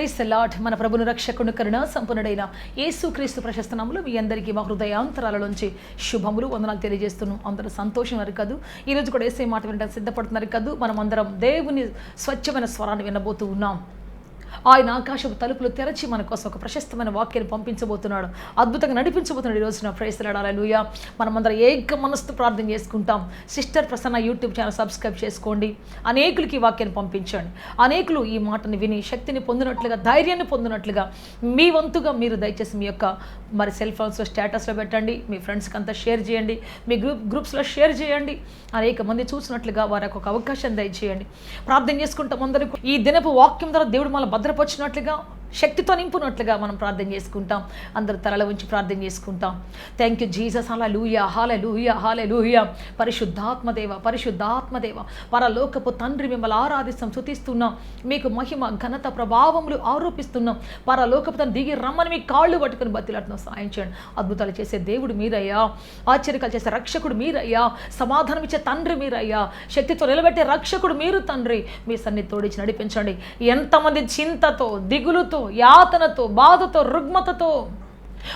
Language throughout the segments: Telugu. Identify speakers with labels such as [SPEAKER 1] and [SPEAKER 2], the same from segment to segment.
[SPEAKER 1] Praise the lord. మన ప్రభుని రక్షకుని కరుణ సంపన్నుడైన యేసుక్రీస్తు ప్రశస్త నామములో మీ అందరికీ మా హృదయాంతరాలలోంచి శుభములు వందనాలు తెలియజేస్తున్నాం. అందరూ సంతోషం కదూ. ఈరోజు కూడా యేసే మాట వినడానికి సిద్ధపడుతున్నారు కదూ. మనం అందరం దేవుని స్వచ్ఛమైన స్వరాన్ని వినబోతూ ఉన్నాం. ఆయన ఆకాశపు తలుపులు తెరచి మన కోసం ఒక ప్రశస్తమైన వాక్యాన్ని పంపించబోతున్నాడు, అద్భుతంగా నడిపించబోతున్నాడు. ఈరోజున ప్రైజ్ ది లార్డ్. హల్లెలూయా. మనమందరం ఏక మనసుతో ప్రార్థన చేసుకుంటాం. Sister Prasanna YouTube channel subscribe చేసుకోండి. అనేకులకి ఈ వాక్యాన్ని పంపించండి. అనేకులు ఈ మాటని విని శక్తిని పొందినట్లుగా, ధైర్యాన్ని పొందినట్లుగా మీ వంతుగా మీరు దయచేసి మీ యొక్క సెల్ ఫోన్స్లో స్టేటస్లో పెట్టండి. మీ ఫ్రెండ్స్కి అంతా షేర్ చేయండి. మీ గ్రూప్స్లో షేర్ చేయండి. అనేక మంది చూసినట్లుగా వారికి ఒక అవకాశం దయచేయండి. ప్రార్థన చేసుకుంటాం. అందరికీ ఈ దినపు వాక్యం ద్వారా దేవుడు మన భద్రపరిచినట్లుగా, శక్తితో నింపునట్లుగా మనం ప్రార్థన చేసుకుంటాం. అందరు తలల ఉంచి ప్రార్థన చేసుకుంటాం. Thank you Jesus. Hallelujah, hallelujah, hallelujah. పరిశుద్ధాత్మదేవ, పరిశుద్ధాత్మదేవ, పరలోకపు తండ్రి, మిమ్మల్ని ఆరాధిస్తాం, స్తుతిస్తున్నాం. మీకు మహిమ, ఘనత, ప్రభావములు ఆరోపిస్తున్నాం. పరలోకపు తండ్రి దిగి రమ్మని మీ కాళ్ళు పట్టుకుని బతిలాడుతున్నాం. సాయం చేయండి. అద్భుతాలు చేసే దేవుడు మీరయ్యా, ఆశ్చర్యకాలు చేసే రక్షకుడు మీరయ్యా, సమాధానం ఇచ్చే తండ్రి మీరయ్యా, శక్తితో నిలబెట్టే రక్షకుడు మీరు తండ్రి. మీ సన్నిధి తోడిచి నడిపించండి. ఎంతమంది చింతతో, దిగులుతో, యాతనతో, బాధతో, రుగ్మతతో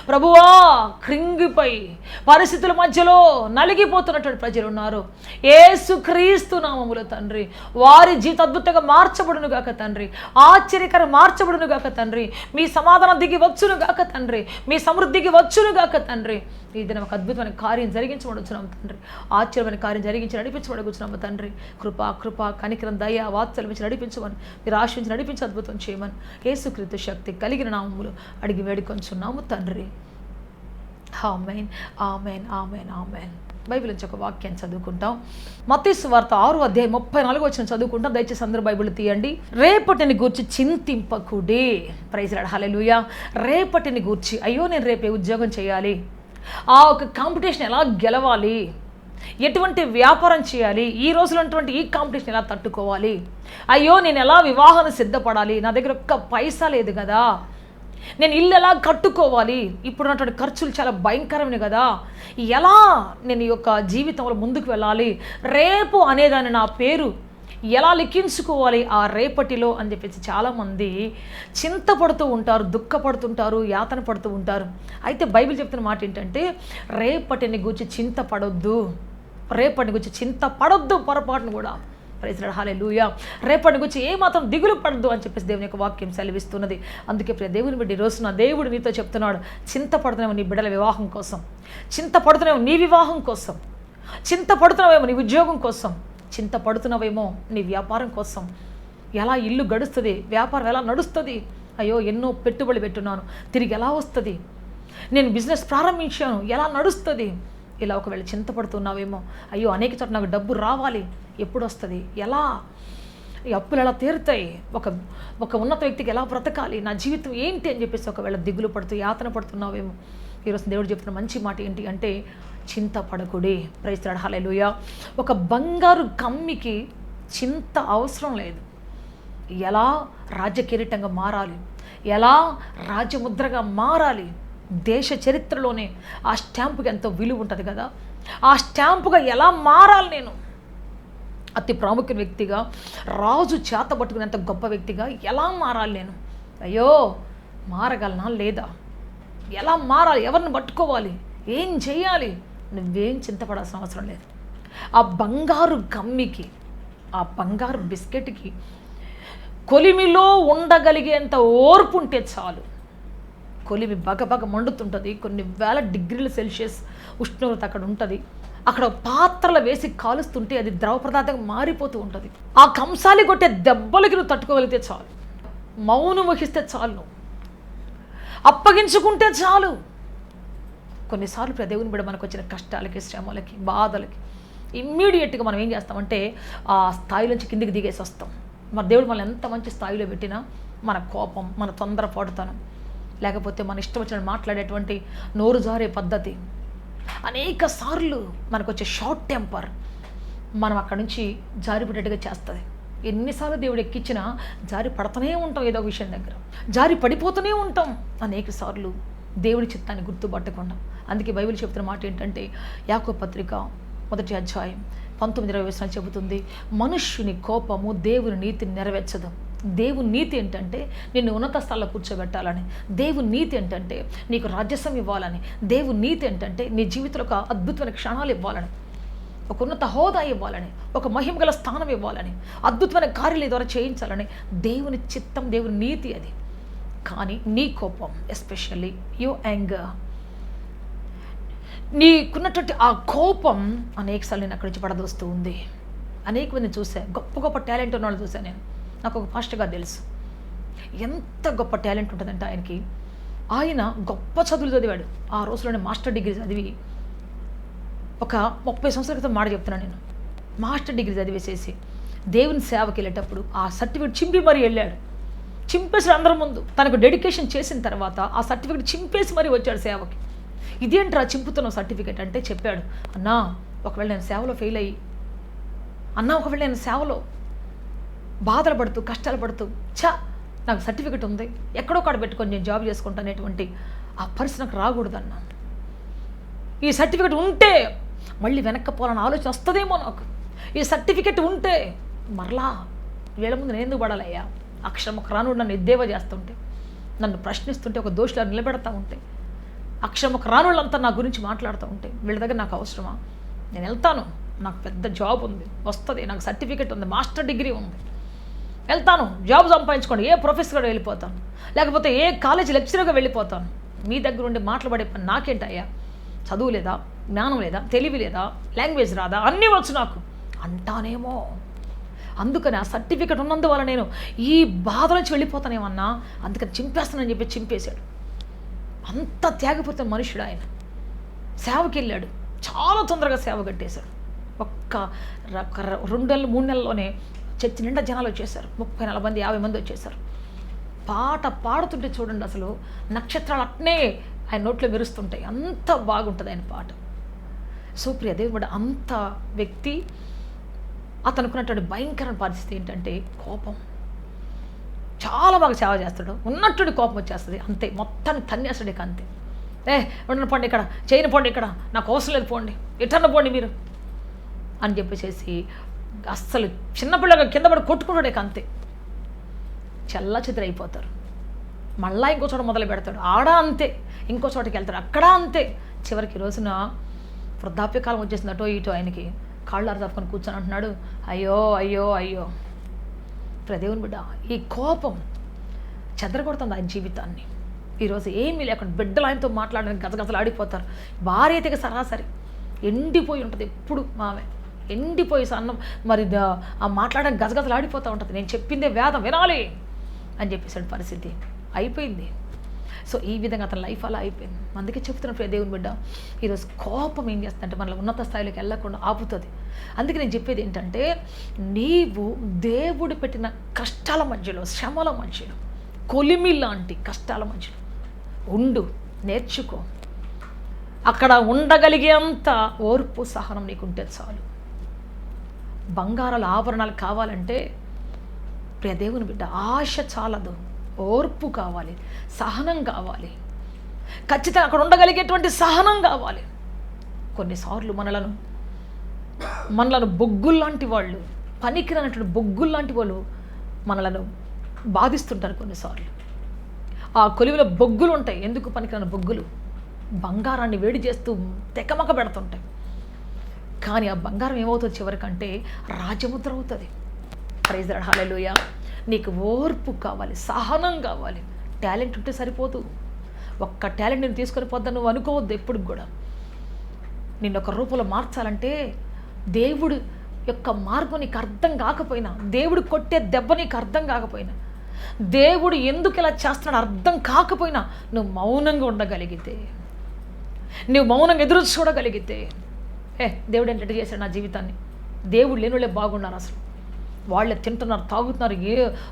[SPEAKER 1] ప్రభువా కృంగిపోయి పరిస్థితుల మధ్యలో నలిగిపోతున్నటువంటి ప్రజలు ఉన్నారు. యేసుక్రీస్తు నామములో తండ్రి వారి జీవిత అద్భుతంగా మార్చబడును గాక తండ్రి. ఆశ్చర్యకరం మార్చబడును గాక తండ్రి. మీ సమాధానం దిగి వచ్చును గాక తండ్రి. మీ సమృద్ధికి వచ్చును గాక తండ్రి. ఈ దినం ఒక అద్భుతమైన కార్యం జరిగించబడుచున్నాము తండ్రి. ఆశ్చర్యమైన కార్యం జరిగించి నడిపించబడుచున్నాము తండ్రి. కృప కనికరం, దయ, వాత్సల్యం ఇచ్చి నడిపించమని, మీరు ఆశించి నడిపించి అద్భుతం చేయమని యేసుక్రీస్తు శక్తి కలిగిన నామములు అడిగి వేడుకొంచున్నాము తండ్రి. ఆమేన్, ఆమేన్, ఆమేన్, ఆమేన్. బైబిల్ నుంచి ఒక వాక్యాన్ని చదువుకుంటాం. మత్తయి సువార్త 6:34 చదువుకుంటాం. దయచేసి అందరూ బైబిల్ తీయండి. రేపటిని గూర్చి చింతింపకుడి. Praise the lord. హల్లెలూయా. రేపటిని గూర్చి, అయ్యో నేను రేపే ఉద్యోగం చేయాలి, ఆ ఒక కాంపిటీషన్ ఎలా గెలవాలి, ఎటువంటి వ్యాపారం చేయాలి, ఈ రోజులో ఉన్నటువంటి ఈ కాంపిటీషన్ ఎలా తట్టుకోవాలి, అయ్యో నేను ఎలా వివాహాన్ని సిద్ధపడాలి, నా దగ్గర ఒక్క పైసా లేదు కదా, నేను ఇల్లు ఎలా కట్టుకోవాలి, ఇప్పుడున్నటువంటి ఖర్చులు చాలా భయంకరమైనవి కదా, ఎలా నేను ఈ యొక్క జీవితంలో ముందుకు వెళ్ళాలి, రేపు అనేదాన్ని నా పేరు ఎలా లిఖించుకోవాలి ఆ రేపటిలో అని చెప్పేసి చాలామంది చింతపడుతూ ఉంటారు, దుఃఖపడుతుంటారు, యాతన పడుతూ ఉంటారు. అయితే బైబిల్ చెప్తున్న మాట ఏంటంటే, రేపటిని గురించి చింతపడొద్దు, రేపటిని గురించి చింతపడొద్దు పొరపాటును కూడా. Praise the lord. హల్లెలూయా. రేపటి గురించి ఏమాత్రం దిగులు పడద్దు అని చెప్పేసి దేవుని యొక్క వాక్యం సెలవిస్తున్నది. అందుకే ప్రియ దేవుని బిడ్డ, రోజున దేవుడు నీతో చెప్తున్నాడు, చింతపడుతున్నావు నీ బిడ్డల వివాహం కోసం, చింతపడుతున్నావు నీ వివాహం కోసం, చింతపడుతున్నావేమో నీ ఉద్యోగం కోసం, చింతపడుతున్నావేమో నీ వ్యాపారం కోసం. ఎలా ఇల్లు గడుస్తుంది, వ్యాపారం ఎలా నడుస్తుంది, అయ్యో ఎన్నో పెట్టుబడి పెట్టున్నాను తిరిగి ఎలా వస్తుంది, నేను బిజినెస్ ప్రారంభించాను ఎలా నడుస్తుంది, ఇలా ఒకవేళ చింతపడుతున్నావేమో, అయ్యో అనేక చోట్ల నాకు డబ్బు రావాలి, ఎప్పుడు వస్తుంది, ఎలా ఈ అప్పులు ఎలా తీరుతాయి, ఒక ఉన్నత వ్యక్తికి ఎలా బ్రతకాలి, నా జీవితం ఏంటి అని చెప్పేసి ఒకవేళ దిగులు పడుతూ యాతన పడుతున్నావేమో, ఈరోజు దేవుడు చెప్తున్న మంచి మాట ఏంటి అంటే, చింతపడకుడి. Praise the lord. హల్లెలూయా. ఒక బంగారు కమ్మికి చింత అవసరం లేదు. ఎలా రాజ్యకిరీటంగా మారాలి, ఎలా రాజ్యముద్రగా మారాలి, దేశ చరిత్రలోనే ఆ స్టాంపుకి ఎంతో విలువ ఉంటుంది కదా, ఆ స్టాంపుగా ఎలా మారాలి, నేను అతి ప్రాముఖ్య వ్యక్తిగా, రాజు చేత పట్టుకునేంత గొప్ప వ్యక్తిగా ఎలా మారాలి, నేను అయ్యో మారగలనా లేదా, ఎలా మారాలి, ఎవరిని పట్టుకోవాలి, ఏం చేయాలి, నువ్వేం చింతపడాల్సిన అవసరం లేదు. ఆ బంగారు గమ్మికి, ఆ బంగారు బిస్కెట్కి కొలిమిలో ఉండగలిగేంత ఓర్పు ఉంటే చాలు. కొలిమి బగబగ మండుతుంటుంది, కొన్ని వేల డిగ్రీల సెల్సియస్ ఉష్ణోగ్రత అక్కడ ఉంటుంది. అక్కడ పాత్రలు వేసి కాలుస్తుంటే అది ద్రవ పదార్థంగా మారిపోతూ ఉంటుంది. ఆ కంసాలి కొట్టే దెబ్బలకి నువ్వు తట్టుకోగలిగితే చాలు, మౌనం వహిస్తే చాలు, నువ్వు అప్పగించుకుంటే చాలు. కొన్నిసార్లు దేవుని బిడ్డ మనకు వచ్చిన కష్టాలకి, శ్రమలకి, బాధలకి ఇమ్మీడియట్గా మనం ఏం చేస్తామంటే ఆ స్థాయి నుంచి కిందికి దిగేసి వస్తాం. మరి దేవుడు మనల్ని ఎంత మంచి స్థాయిలో పెట్టినా మన కోపం, మన తొందరపాటుతనం, లేకపోతే మన ఇష్టం వచ్చిన మాట్లాడేటువంటి నోరు జారే పద్ధతి, అనేక సార్లు మనకు వచ్చే షార్ట్ టెంపర్ మనం అక్కడి నుంచి జారిపడేట్టుగా చేస్తుంది. ఎన్నిసార్లు దేవుడు ఎక్కించినా జారి పడుతూనే ఉంటాం, ఏదో విషయం దగ్గర జారి పడిపోతూనే ఉంటాం అనేక సార్లు దేవుడి చిత్తాన్ని గుర్తుపట్టకుండా. అందుకే బైబిల్ చెప్తున్న మాట ఏంటంటే, యాకోబు పత్రిక 1 అధ్యాయం 19-20 చెబుతుంది, మనుష్యుని కోపము దేవుని నీతిని నెరవేర్చదు, దేవుని నీతి ఏంటంటే నిన్ను ఉన్నత స్థాయిలో కూర్చోబెట్టాలని. దేవుని నీతి ఏంటంటే నీకు రాజ్యసం ఇవ్వాలని. దేవుని నీతి ఏంటంటే నీ జీవితంలో ఒక అద్భుతమైన క్షణాలు ఇవ్వాలని, ఒక ఉన్నత హోదా ఇవ్వాలని, ఒక మహిమగల స్థానం ఇవ్వాలని, అద్భుతమైన కార్యాలు ద్వారా చేయించాలని దేవుని చిత్తం, దేవుని నీతి అది. కానీ నీ కోపం, ఎస్పెషల్లీ యువర్ యాంగర్, నీకున్నటువంటి ఆ కోపం అనేకసార్లు నేను అక్కడి నుంచి పడదోస్తూ ఉంది. అనేక మందిని చూశాను, గొప్ప గొప్ప టాలెంట్ ఉన్న వాళ్ళు చూశాను నేను. నాకు ఒక పాస్టర్ గారు తెలుసు, ఎంత గొప్ప టాలెంట్ ఉంటుందంటే ఆయనకి. ఆయన గొప్ప చదువులు చదివాడు. ఆ రోజులోనే మాస్టర్ డిగ్రీ చదివి, ఒక 30 సంవత్సరాల క్రితం మాట చెప్తున్నాను నేను, మాస్టర్ డిగ్రీ చదివేసేసి దేవుని సేవకి వెళ్ళేటప్పుడు ఆ సర్టిఫికేట్ చింపి మరీ వెళ్ళాడు. చింపేసి అందరి ముందు తనకు డెడికేషన్ చేసిన తర్వాత ఆ సర్టిఫికేట్ చింపేసి మరీ వచ్చాడు సేవకి. ఇదేంట్రా చింపుతున్న సర్టిఫికేట్ అంటే చెప్పాడు, అన్నా ఒకవేళ నేను సేవలో ఫెయిల్ అయ్యి, ఒకవేళ నేను సేవలో బాధలు పడుతూ కష్టాలు పడుతూ నాకు సర్టిఫికేట్ ఉంది, ఎక్కడో కాడ పెట్టుకొని నేను జాబ్ చేసుకుంటానేటువంటి ఆ పరిస్థితి నాకు రాకూడదన్నా. ఈ సర్టిఫికేట్ ఉంటే మళ్ళీ వెనక్కపోవాలని ఆలోచన వస్తుందేమో నాకు. ఈ సర్టిఫికేట్ ఉంటే మరలా వీళ్ళ ముందు నేను ఎందుకు పడాలయ్యా? అక్షరం ఒక రానుడు నన్ను ఎద్దేవా చేస్తుంటే, నన్ను ప్రశ్నిస్తుంటే, ఒక దోషులను నిలబెడతా ఉంటే, అక్షరం ఒక రానుళ్ళంతా నా గురించి మాట్లాడుతూ ఉంటే, వీళ్ళ దగ్గర నాకు అవసరమా? నేను వెళ్తాను, నాకు పెద్ద జాబ్ ఉంది, వస్తుంది, నాకు సర్టిఫికేట్ ఉంది, మాస్టర్ డిగ్రీ ఉంది, వెళ్తాను, జాబ్ సంపాదించుకోండి, ఏ ప్రొఫెసర్గా వెళ్ళిపోతాను, లేకపోతే ఏ కాలేజ్ లెక్చరర్గా వెళ్ళిపోతాను. మీ దగ్గర ఉండి మాట్లాడే పని నాకేంటయ్యా? చదువు లేదా, జ్ఞానం లేదా, తెలివి లేదా, లాంగ్వేజ్ రాదా, అన్నీ వచ్చు నాకు అంటానేమో. అందుకని ఆ సర్టిఫికేట్ ఉన్నందువల్ల నేను ఈ బాధ నుంచి వెళ్ళిపోతానేమన్నా, అందుకని చింపేస్తానని చెప్పి చింపేశాడు. అంత త్యాగపూరిత మనుషుడు ఆయన. సేవకి వెళ్ళాడు, చాలా తొందరగా సేవ కట్టేశాడు. ఒక్క 2 నెలలు 3 నెలల్లోనే చర్చి నిండా జనాలు వచ్చేసారు. 30-40 మంది 50 మంది వచ్చేసారు. పాట పాడుతుంటే చూడండి, అసలు నక్షత్రాలు అట్నే ఆయన నోట్లో మెరుస్తుంటాయి, అంత బాగుంటుంది ఆయన పాట. సుప్రియ దేవుడు అంత వ్యక్తి, అతనుకున్నటువంటి భయంకరమైన పరిస్థితి ఏంటంటే కోపం. చాలా బాగా సేవ చేస్తాడు, ఉన్నట్టుండి కోపం వచ్చేస్తుంది, అంతే, మొత్తాన్ని తన్నేస్తాడు. ఇక అంతే, ఉండను పోండి ఇక్కడ, చేయని పోండి ఇక్కడ, నాకు అవసరం లేదు, పోండి, ఎటన్న పోండి మీరు అని చెప్పేసి అస్సలు చిన్నపిల్లగా కింద పడి కొట్టుకుంటాడు. ఇక అంతే, చల్ల చెదిరైపోతారు. మళ్ళా ఇంకో చోట మొదలు పెడతాడు, ఆడ అంతే, ఇంకో చోటకి వెళ్తాడు, అక్కడ అంతే. చివరికి రోజున వృద్ధాప్యకాలం వచ్చేసింది, అటో ఇటో ఆయనకి కాళ్ళు అరదాపుకొని కూర్చొని అంటున్నాడు, అయ్యో అయ్యో అయ్యో. దేవుని బిడ్డ, ఈ కోపం చెదరగొడుతుంది ఆయన జీవితాన్ని. ఈరోజు ఏమీ లేకుండా బిడ్డలు ఆయనతో మాట్లాడడానికి గజగజలు ఆడిపోతారు. భార్య అయితే సరాసరి ఎండిపోయి ఉంటుంది, ఎప్పుడు ఆమె ఎండిపోయి సన్నం, మరి ఆ మాట్లాడడానికి గజగజలు ఆడిపోతూ ఉంటుంది. నేను చెప్పిందే వేదం వినాలి అని చెప్పేసాడు. పరిస్థితి అయిపోయింది. సో ఈ విధంగా అతని లైఫ్ అలా అయిపోయింది. అందుకే చెప్తున్న దేవుని బిడ్డ, ఈరోజు కోపం ఏం చేస్తుందంటే మనల్ని ఉన్నత స్థాయిలోకి వెళ్ళకుండా ఆపుతుంది. అందుకే నేను చెప్పేది ఏంటంటే, నీవు దేవుడు పెట్టిన కష్టాల మధ్యలో, శ్రమల మధ్యలో, కొలిమి లాంటి కష్టాల మధ్యలో ఉండు, నేర్చుకో. అక్కడ ఉండగలిగేంత ఓర్పు సహనం నీకుంటే చాలు. బంగారాల ఆభరణాలు కావాలంటే ప్రియ దేవుని బిడ్డ, ఆశ చాలదు, ఓర్పు కావాలి, సహనం కావాలి, ఖచ్చితంగా అక్కడ ఉండగలిగేటువంటి సహనం కావాలి. కొన్నిసార్లు మనలను బొగ్గుల్లాంటి వాళ్ళు, పనికిరానటువంటి బొగ్గుల్లాంటి వాళ్ళు మనలను బాధిస్తుంటారు. కొన్నిసార్లు ఆ కొలివిలో బొగ్గులు ఉంటాయి. ఎందుకు పనికిరాని బొగ్గులు? బంగారాన్ని వేడి చేస్తూ తెకమక పెడుతుంటాయి. కానీ ఆ బంగారం ఏమవుతుంది చివరికంటే? రాజముద్ర అవుతుంది. ప్రైజ్ ద లార్డ్, హల్లెలూయా. నీకు ఓర్పు కావాలి, సహనం కావాలి. టాలెంట్ ఉంటే సరిపోదు. ఒక్క టాలెంట్ నేను తీసుకొని పోద్దాను నువ్వు అనుకోవద్దు. ఎప్పుడు కూడా నిన్ను ఒక రూపంలో మార్చాలంటే దేవుడు యొక్క మార్గం నీకు అర్థం కాకపోయినా, దేవుడు కొట్టే దెబ్బ నీకు అర్థం కాకపోయినా, దేవుడు ఎందుకు ఇలా చేస్తున్నాడు అర్థం కాకపోయినా, నువ్వు మౌనంగా ఉండగలిగితే, నువ్వు మౌనంగా ఎదురు చూడగలిగితే, దేవుడు ఏంటంటే చేశాడు నా జీవితాన్ని. దేవుడు లేని వాళ్ళే బాగున్నారు. అసలు వాళ్ళే తింటున్నారు, తాగుతున్నారు,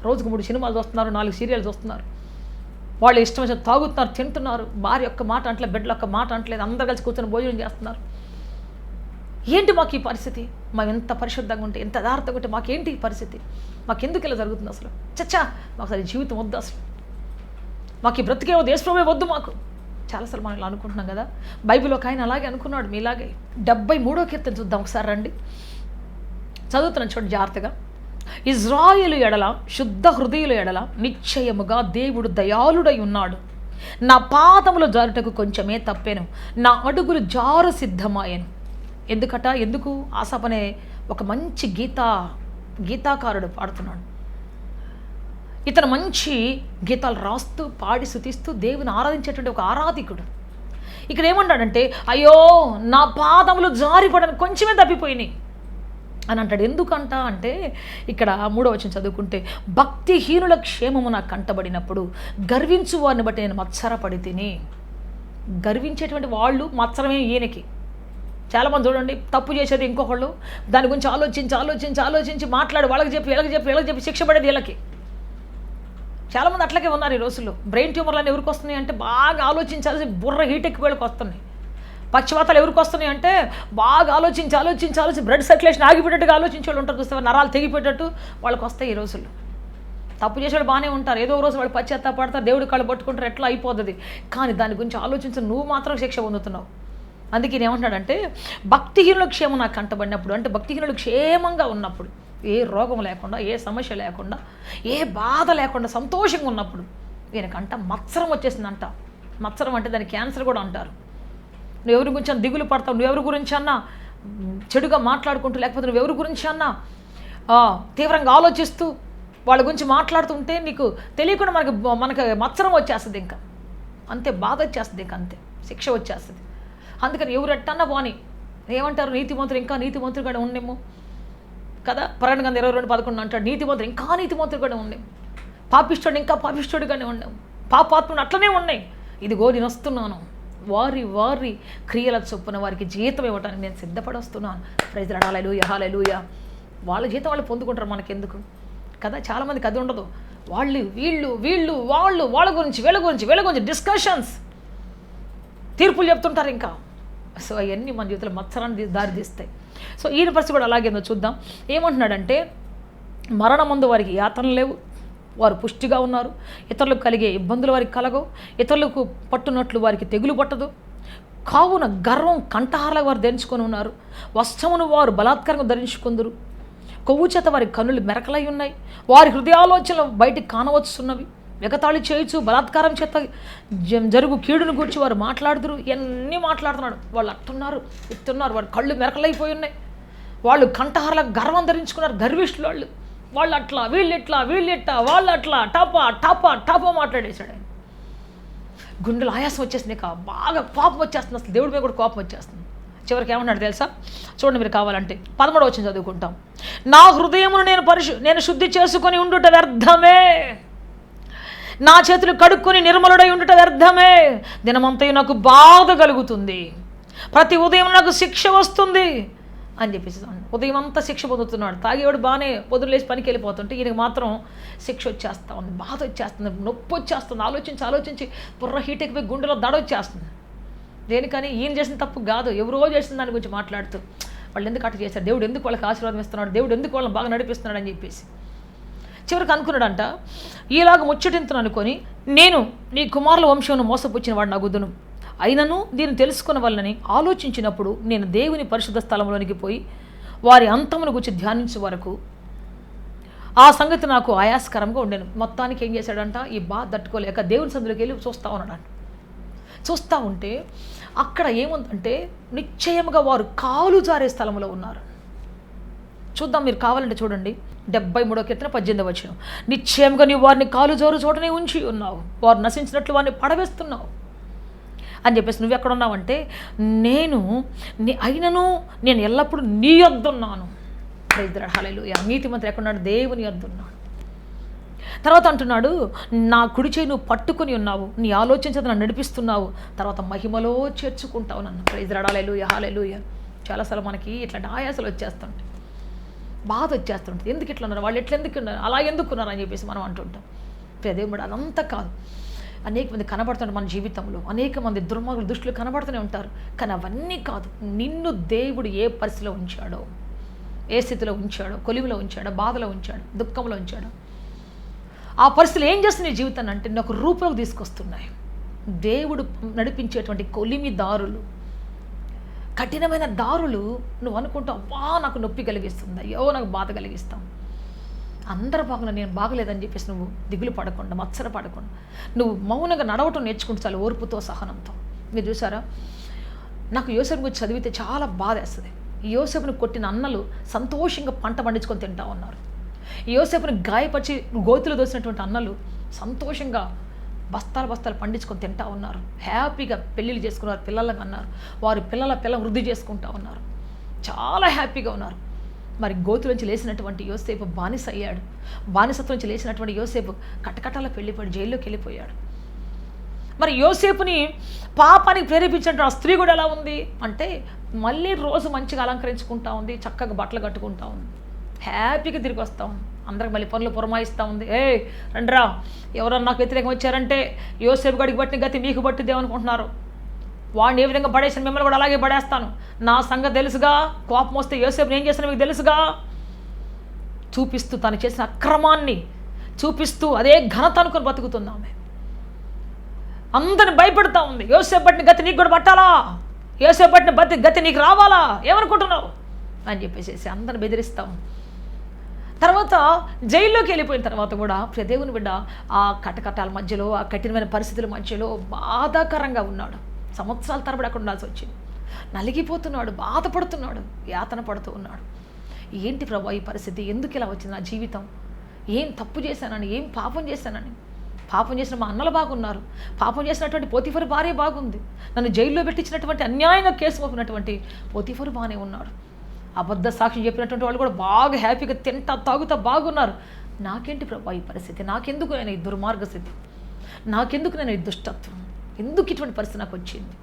[SPEAKER 1] రోజుకు 3 సినిమాలు చూస్తున్నారు, 4 సీరియల్స్ చూస్తున్నారు, వాళ్ళు ఇష్టం వచ్చిన తాగుతున్నారు, తింటున్నారు, భార్య యొక్క మాట అంటలేదు, బిడ్డల యొక్క మాట అంటలేదు, అందరు కలిసి కూర్చొని భోజనం చేస్తున్నారు. ఏంటి మాకు ఈ పరిస్థితి? మేము ఎంత పరిశుద్ధంగా ఉంటే, ఎంత యథార్థంగా ఉంటే మాకేంటి ఈ పరిస్థితి? మాకెందుకు ఇలా జరుగుతుంది? అసలు చచ్చా, మాకు అసలు జీవితం వద్దు, అసలు మాకు ఈ బ్రతికే దేశప్రభే వద్దు మాకు. చాలాసార్లు మనం ఇలా అనుకుంటున్నాం కదా. బైబిల్ ఒక ఆయన అలాగే అనుకున్నాడు, మీలాగే. 73వ కీర్తన చూద్దాం ఒకసారి రండి. చదువుతున్నాను చూడండి జాగ్రత్తగా. ఇజ్రాయేలు ఎడల శుద్ధ హృదయుల ఎడల నిశ్చయముగా దేవుడు దయాళుడై ఉన్నాడు. నా పాదములు జారుటకు కొంచెమే తప్పెను, నా అడుగులు జారు సిద్ధమాయను. ఎందుకు ఆసాప్ అనే ఒక మంచి గీతాకారుడు పాడుతున్నాడు. ఇతను మంచి గీతాలు రాస్తూ పాడి స్తుతిస్తూ దేవుని ఆరాధించేటువంటి ఒక ఆరాధికుడు. ఇక్కడ ఏమన్నాడంటే, అయ్యో నా పాదములు జారిపడని కొంచెమే తప్పిపోయినాయి అని అంటాడు. ఎందుకంట అంటే ఇక్కడ 3వ వచనం చదువుకుంటే, భక్తిహీనుల క్షేమము నాకు కంటబడినప్పుడు గర్వించు వారిని బట్టి నేను మత్సరపడి తిని. గర్వించేటువంటి వాళ్ళు మత్సరమే ఈయనకి. చాలామంది చూడండి, తప్పు చేసేది ఇంకొకళ్ళు, దాని గురించి ఆలోచించి మాట్లాడు, వాళ్ళకి చెప్పి శిక్ష పడేది వీళ్ళకి. చాలామంది అట్లాగే ఉన్నారు ఈ రోజుల్లో. బ్రెయిన్ ట్యూమర్లు ఎవరికి వస్తున్నాయి అంటే బాగా ఆలోచించాల్సి బుర్ర హీట్ ఎక్కువ వాళ్ళకి వస్తున్నాయి. పక్షవాతాలు ఎవరికి వస్తున్నాయి అంటే బాగా ఆలోచించి బ్లడ్ సర్క్యులేషన్ ఆగిపోయేటట్టుగా ఆలోచించే వాళ్ళు ఉంటారు. చూస్తే నరాలు తెగిపోయేటట్టు వాళ్ళకి వస్తాయి ఈ రోజుల్లో. తప్పు చేసేవాళ్ళు బాగానే ఉంటారు, ఏదో రోజు వాళ్ళు పశ్చాత్తాపడతారు, దేవుడి కాళ్ళు పట్టుకుంటారు, ఎట్లా అయిపోతుంది. కానీ దాని గురించి ఆలోచించి నువ్వు మాత్రం శిక్ష పొందుతున్నావు. అందుకే ఏమంటున్నాడంటే, భక్తిహీనుల క్షేమం నాకు కంటబడినప్పుడు, అంటే భక్తిహీనులు క్షేమంగా ఉన్నప్పుడు, ఏ రోగం లేకుండా, ఏ సమస్య లేకుండా, ఏ బాధ లేకుండా సంతోషంగా ఉన్నప్పుడు ఈయనకంట మత్సరం వచ్చేసిందంట. మత్సరం అంటే దాన్ని క్యాన్సర్ కూడా అంటారు. నువ్వు ఎవరి గురించి అన్నా దిగులు పడతావు, నువ్వెవరి గురించి అన్నా చెడుగా మాట్లాడుకుంటూ, లేకపోతే నువ్వెవరి గురించి అన్నా తీవ్రంగా ఆలోచిస్తూ వాళ్ళ గురించి మాట్లాడుతుంటే నీకు తెలియకుండా మనకు మత్సరం వచ్చేస్తుంది. ఇంకా అంతే, బాధ వచ్చేస్తుంది, ఇంకా అంతే, శిక్ష వచ్చేస్తుంది. అందుకని ఎవరు ఎట్టన్నా పోని ఏమంటారు, నీతిమంతుడు ఇంకా నీతిమంతుడుగానే ఉండేమో కదా. ప్రకటన గ్రంథం 22:11 అంటాడు, నీతిమంతుడు ఇంకా నీతిమంతుడుగానే ఉండేము, పాపిష్టుడు ఇంకా పాపిష్టుడిగానే ఉండేము, పాపాత్ముడు అట్లనే ఉన్నాయి. ఇదిగో నేను వస్తున్నాను, వారి క్రియల చొప్పున వారికి జీతం ఇవ్వటానికి నేను సిద్ధపడి వస్తున్నాను. ప్రైజ్ లార్డ్, హల్లెలూయా హల్లెలూయా. వాళ్ళ జీతం వాళ్ళు పొందుకుంటారు, మనకెందుకు కదా. చాలామందికి అది ఉండదు. వీళ్ళు వాళ్ళ గురించి వీళ్ళ గురించి డిస్కషన్స్, తీర్పులు చెప్తుంటారు ఇంకా. సో అవన్నీ మన జీవితంలో మత్సరాన్ని దారితీస్తాయి. సో ఈయన పరిస్థితి కూడా అలాగేందో చూద్దాం. ఏమంటున్నాడంటే, మరణమందు వారికి యాతనలు లేవు, వారు పుష్టిగా ఉన్నారు, ఇతరులకు కలిగే ఇబ్బందులు వారికి కలగవు, ఇతరులకు పట్టునట్లు వారికి తెగులు పట్టదు. కావున గర్వం కంఠహారాలకు వారు ధరించుకొని ఉన్నారు, వస్త్రమును వారు బలాత్కారంగా ధరించుకుందరు. కొవ్వు చేత వారి కన్నులు మెరకలై ఉన్నాయి, వారి హృదయాలోచనలు బయటికి కానవచ్చున్నవి. ఎగతాళి చేయొచ్చు, బలాత్కారం చేత జరుగు కీడును గురించి వారు మాట్లాడుతురు. ఎన్ని మాట్లాడుతున్నాడు. వాళ్ళు అట్టున్నారు, ఇస్తున్నారు, వారి కళ్ళు మెరకలైపోయి ఉన్నాయి. వాళ్ళు కంఠహారాలకు గర్వం ధరించుకున్నారు, గర్విష్ఠులు వాళ్ళు. వాళ్ళు అట్లా, వీళ్ళిట్లా, వాళ్ళు అట్లా టాపా మాట్లాడేశాడు ఆయన. గుండెలు ఆయాసం వచ్చేసింది, బాగా కోపం వచ్చేస్తుంది, అసలు దేవుడి మీద కూడా కోపం వచ్చేస్తుంది. చివరికి ఏమన్నాడు తెలుసా? చూడండి మీరు కావాలంటే 11వ వచనం చదువుకుంటాం. నా హృదయమును నేను శుద్ధి చేసుకొని ఉండుట వ్యర్థమే, నా చేతులు కడుక్కొని నిర్మలుడై ఉండుట వ్యర్థమే. దినమంతయు నాకు బాధ కలుగుతుంది, ప్రతి ఉదయం నాకు శిక్ష వస్తుంది అని చెప్పేసి ఉదయం అంతా శిక్ష పొందుతున్నాడు. తాగేవాడు బాగానే పొద్దులేసి పనికి వెళ్ళిపోతుంటే ఈయనకి మాత్రం శిక్ష వచ్చేస్తూ ఉంది, బాధ వచ్చేస్తుంది, నొప్పి వచ్చేస్తుంది. ఆలోచించి బుర్ర హీట్ ఎక్కిపోయి గుండెలో దడ వచ్చేస్తుంది. దేనికని? ఈయన చేసిన తప్పు కాదు, ఎవరో చేసిన దాని గురించి మాట్లాడుతూ వాళ్ళు ఎందుకు అట్లా చేశారు, దేవుడు ఎందుకు వాళ్ళకి ఆశీర్వాదం ఇస్తున్నాడు, దేవుడు ఎందుకు వాళ్ళని బాగా నడిపిస్తున్నాడు అని చెప్పేసి చివరికి అనుకున్నాడంట, ఈలాగ ముచ్చటింతును అనుకొని, నేను నీ కుమారుల వంశంను మోసపుచ్చిన వాడు నగుదును. అయినను దీన్ని తెలుసుకున్న వాళ్ళని ఆలోచించినప్పుడు నేను దేవుని పరిశుద్ధ స్థలంలోనికి పోయి వారి అంతమును గురించి ధ్యానించే వరకు ఆ సంగతి నాకు ఆయాస్కరంగా ఉండేను. మొత్తానికి ఏం చేశాడంట, ఈ బాధ తట్టుకోలేక దేవుని సందులోకి వెళ్ళి చూస్తూ ఉన్నాడు. చూస్తూ ఉంటే అక్కడ ఏముందంటే, నిశ్చయముగా వారు కాలు జారే స్థలంలో ఉన్నారు. చూద్దాం, మీరు కావాలంటే చూడండి 73వ కీర్తన 18వ వచనం. నిశ్చయంగా నీవు వారిని కాలు జారు చోటనే ఉంచి ఉన్నావు, వారు నశించినట్లు వారిని పడవేస్తున్నావు అని చెప్పేసి. నువ్వు ఎక్కడ ఉన్నావంటే, అయినను నేను ఎల్లప్పుడూ నీ యొద్దున్నాను. ప్రైజ్ ది లార్డ్, హల్లెలూయా. నీతిమంతుడు ఎక్కడున్నాడు? దేవుని యొద్దున్నాడు. తర్వాత అంటున్నాడు, నా కుడి చేయి నువ్వు పట్టుకుని ఉన్నావు, నీ ఆలోచించదు నన్ను నడిపిస్తున్నావు, తర్వాత మహిమలో చేర్చుకుంటావు నన్ను. ప్రైజ్ ది లార్డ్, హల్లెలూయా హల్లెలూయా. చాలాసార్లు మనకి ఇట్లాంటి ఆయాసలు వచ్చేస్తుంటాయి, బాధ వచ్చేస్తుంటుంది. ఎందుకు ఇట్లా ఉన్నారు, వాళ్ళు ఎందుకు ఉన్నారు, అలా ఎందుకున్నారు అని చెప్పేసి మనం అంటుంటాం. దేవుడు అదంతా కాదు. అనేక మంది కనబడుతుంటారు మన జీవితంలో, అనేక మంది దుర్మార్గులు దుష్టులు కనబడుతూనే ఉంటారు. కానీ అవన్నీ కాదు, నిన్ను దేవుడు ఏ పరిస్థితిలో ఉంచాడో, ఏ స్థితిలో ఉంచాడో, కొలిమిలో ఉంచాడో, బాధలో ఉంచాడో, దుఃఖంలో ఉంచాడో, ఆ పరిస్థితులు ఏం చేస్తుంది నీ జీవితాన్ని అంటే నాకు రూపంలోకి తీసుకొస్తున్నాయి. దేవుడు నడిపించేటువంటి కొలిమి దారులు, కఠినమైన దారులు నువ్వు అనుకుంటావు, అబ్బా నాకు నొప్పి కలిగిస్తుంది, అయ్యో నాకు బాధ కలిగిస్తాం. అందరూ బాగున్నా, నేను బాగలేదని చెప్పేసి నువ్వు దిగులు పడకుండా, మత్సర పడకుండా, నువ్వు మౌనంగా నడవటం నేర్చుకుంటే చాలు, ఓర్పుతో సహనంతో. మీరు చూసారా, నాకు యోసేపు గురించి చదివితే చాలా బాధ వేస్తుంది. యోసేపుని కొట్టిన అన్నలు సంతోషంగా పంట పండించుకొని తింటా ఉన్నారు. యోసేపుని గాయపరిచి గోతులు దోసినటువంటి అన్నలు సంతోషంగా బస్తాలు పండించుకొని తింటా ఉన్నారు. హ్యాపీగా పెళ్ళిళ్ళు చేసుకున్నారు, పిల్లలకు అన్నారు, వారి పిల్లల వృద్ధి చేసుకుంటా ఉన్నారు, చాలా హ్యాపీగా ఉన్నారు. మరి గోతుల నుంచి లేచినటువంటి యోసేపు బానిస అయ్యాడు. బానిసత్వం నుంచి లేచినటువంటి యోసేపు కటకటాలకు వెళ్ళిపోయాడు, జైల్లోకి వెళ్ళిపోయాడు. మరి యోసేపుని పాపానికి ప్రేరేపించినట్టు ఆ స్త్రీ కూడా ఎలా ఉంది అంటే, మళ్ళీ రోజు మంచిగా అలంకరించుకుంటా ఉంది, చక్కగా బట్టలు కట్టుకుంటా ఉంది, హ్యాపీగా తిరిగి వస్తూ ఉంది, అందరికి మళ్ళీ పనులు పురమాయిస్తూ ఉంది. రండ్రా, ఎవరన్నా నాకు వ్యతిరేకం వచ్చారంటే యోసేపు గడికి బట్టిన గతి మీకు బట్టిదేమనుకుంటున్నారు, వాడిని ఏ విధంగా పడేసాను మిమ్మల్ని కూడా అలాగే పడేస్తాను, నా సంగతి తెలుసుగా, కోపం వస్తే యోసేపుని ఏం చేస్తాను మీకు తెలుసుగా, చూపిస్తూ తను చేసిన అక్రమాన్ని చూపిస్తూ అదే ఘనత అనుకుని బతుకుతుంది ఆమె. అందరిని భయపెడతా ఉంది, యోసేపు పట్టిన గతి నీకు కూడా పట్టాలా, యోసేపు పట్టిన గతి నీకు రావాలా, ఏమనుకుంటున్నావు అని చెప్పేసి అందరిని బెదిరిస్తాం. తర్వాత జైల్లోకి వెళ్ళిపోయిన తర్వాత కూడా దేవుని బిడ్డ ఆ కటకటాల మధ్యలో, ఆ కఠినమైన పరిస్థితుల మధ్యలో బాధాకరంగా ఉన్నాడు. సంవత్సరాల తరబడి అక్కడ ఉండాల్సి వచ్చింది. నలిగిపోతున్నాడు, బాధపడుతున్నాడు, యాతన పడుతూ ఉన్నాడు. ఏంటి ప్రభు ఈ పరిస్థితి, ఎందుకు ఇలా వచ్చింది నా జీవితం, ఏం తప్పు చేశానని, ఏం పాపం చేశానని. పాపం చేసిన మా అన్నలు బాగున్నారు, పాపం చేసినటువంటి పోతీఫరు భార్య బాగుంది, నన్ను జైల్లో పెట్టించినటువంటి అన్యాయంగా కేసు మోపినటువంటి పోతీఫరు బాగానే ఉన్నాడు, అబద్ధ సాక్ష్యం చెప్పినటువంటి వాళ్ళు కూడా బాగా హ్యాపీగా తింటా తాగుతా బాగున్నారు. నాకేంటి ప్రభు ఈ పరిస్థితి, నాకెందుకు నేను ఈ దుర్మార్గ స్థితి, నాకెందుకు నేను ఈ దుష్టత్వం, ఎందుకు ఇటువంటి పరిస్థితి నాకు వచ్చింది